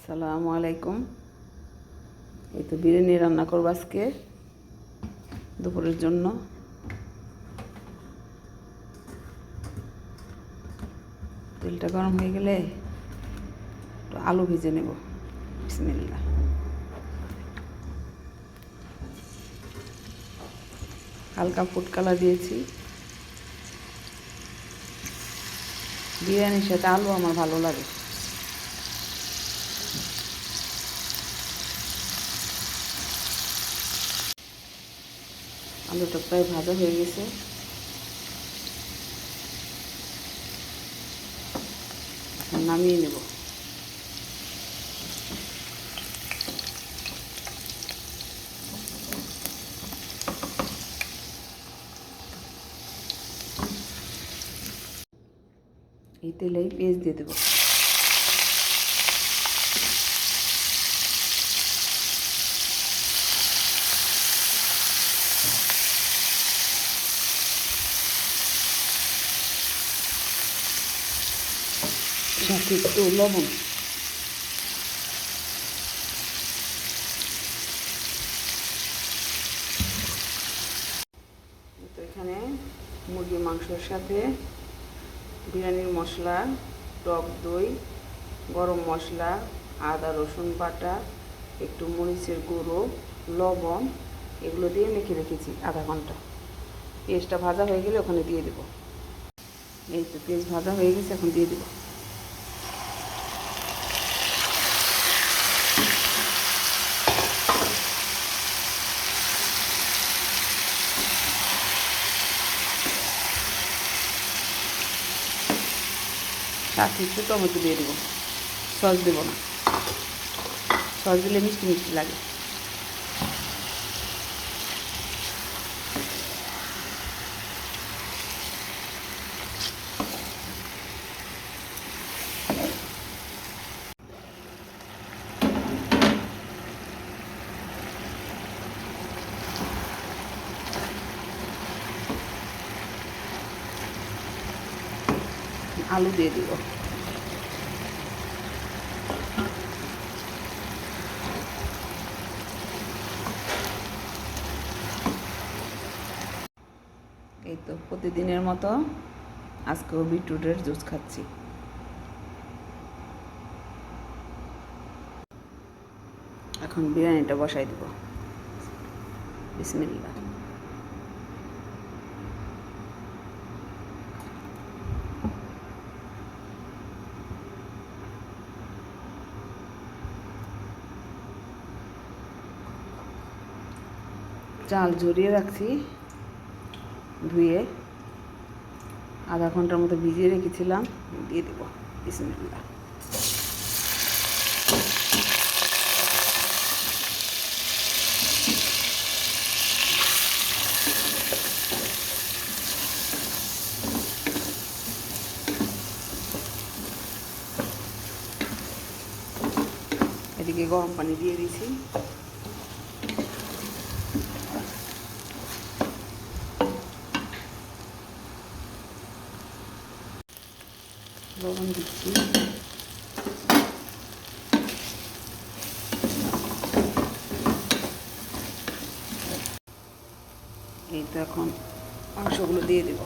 আসসালামু আলাইকুম। এই তো বিরিয়ানি রান্না করব আজকে দুপুরের জন্য। তেলটা গরম হয়ে গেলে একটু আলু ভেজে নেব। বিসমিল্লাহ। হালকা ফুড কালার দিয়েছি। বিরিয়ানির সাথে আলু আমার ভালো লাগে। আলুটা প্রায় ভাজা হয়ে গেছে। নামিয়ে নেব। এই তেলেই পেঁয়াজ দিয়ে দেবো। সাথে একটু লবণ। তো এখানে মুরগির মাংসের সাথে বিরিয়ানির মশলা, টক দই, গরম মশলা, আদা রসুন বাটা, একটু মরিচের গুঁড়ো, লবণ এগুলো দিয়ে মেখে রেখেছি আধা ঘন্টা। পেঁয়াজটা ভাজা হয়ে গেলে ওখানে দিয়ে দেব। এই তো পেঁয়াজ ভাজা হয়ে গেছে, এখন দিয়ে দেব। সাথে একটু টমেটো দিয়ে দেবো। সস দেবো না, সস দিলে মিষ্টি মিষ্টি লাগে। আলু দিয়ে দিব। এই তো প্রতিদিনের মতো আজকেও বিটরুটের জুস খাচ্ছি। এখন বিরিয়ানিটা বসাই দিব। বিসমিল্লাহ। চাল ঝরিয়ে রাখছি, ধুয়ে আধা ঘন্টার মতো ভিজিয়ে রেখেছিলাম, দিয়ে দেবো। বিসমিল্লাহ। এদিকে গরম পানি দিয়ে দিয়েছি। লবণ দিচ্ছি। এই তো এখন মাংসগুলো দিয়ে দেব।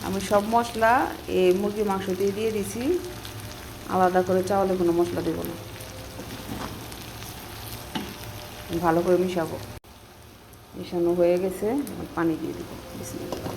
আমি সব মশলা এই মুরগির মাংস দিয়ে দিছি, আলাদা করে চাউলে কোনো মশলা দেব না। ভালো করে মিশাবো। মিশানো হয়ে গেছে, পানি দিয়ে দেবো। বিসমিল্লাহ।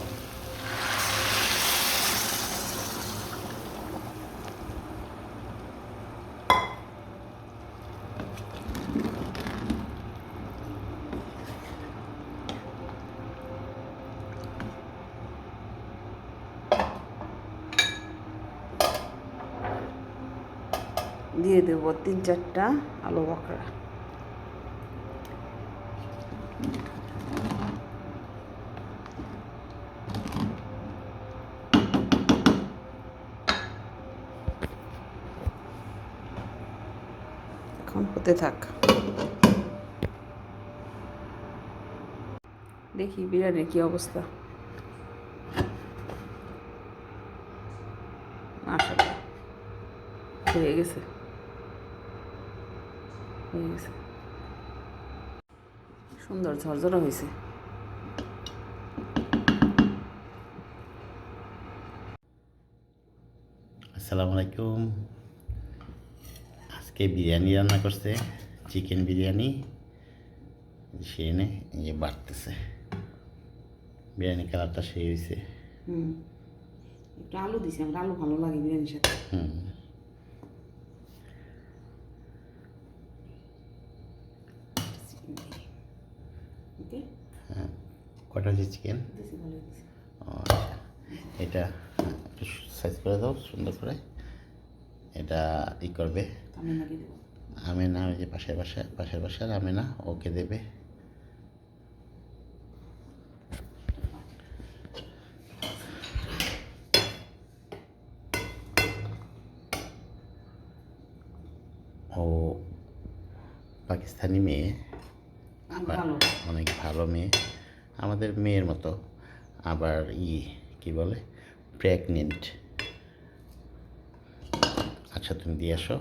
দিয়ে দেবো 3-4টা আলু বখরা। এখন হতে থাক। দেখি বিরিয়ানির কি অবস্থা। মাশাআল্লাহ। হয়ে গেছে হয়ে গেছে সুন্দর ঝরঝরা হয়েছে। আসসালামু আলাইকুম। আজকে বিরিয়ানি রান্না করছে, চিকেন বিরিয়ানি। সে এনে এই যে বাড়তেছে, বিরিয়ানি কালারটা সেই হয়েছে। একটু আলু দিছি, আমার আলু ভালো লাগে বিরিয়ানির সাথে। ওকে, হ্যাঁ, কটা হচ্ছে চিকেন? দিছি, ভালো দিছি। আচ্ছা, এটা একটু সাইজ করে দাও সুন্দর করে। এটা ই করবে আমি নাকি দেবো? আমেনা, ওই যে পাশের বাসার আমেনা, ওকে দেবে। ও পাকিস্তানি মেয়ে, আবার ভালো। অনেক ভালো মেয়ে, আমাদের মেয়ের মতো। আবার কি বলে, প্রেগনেন্ট। আচ্ছা, তুমি দিয়ে আসো।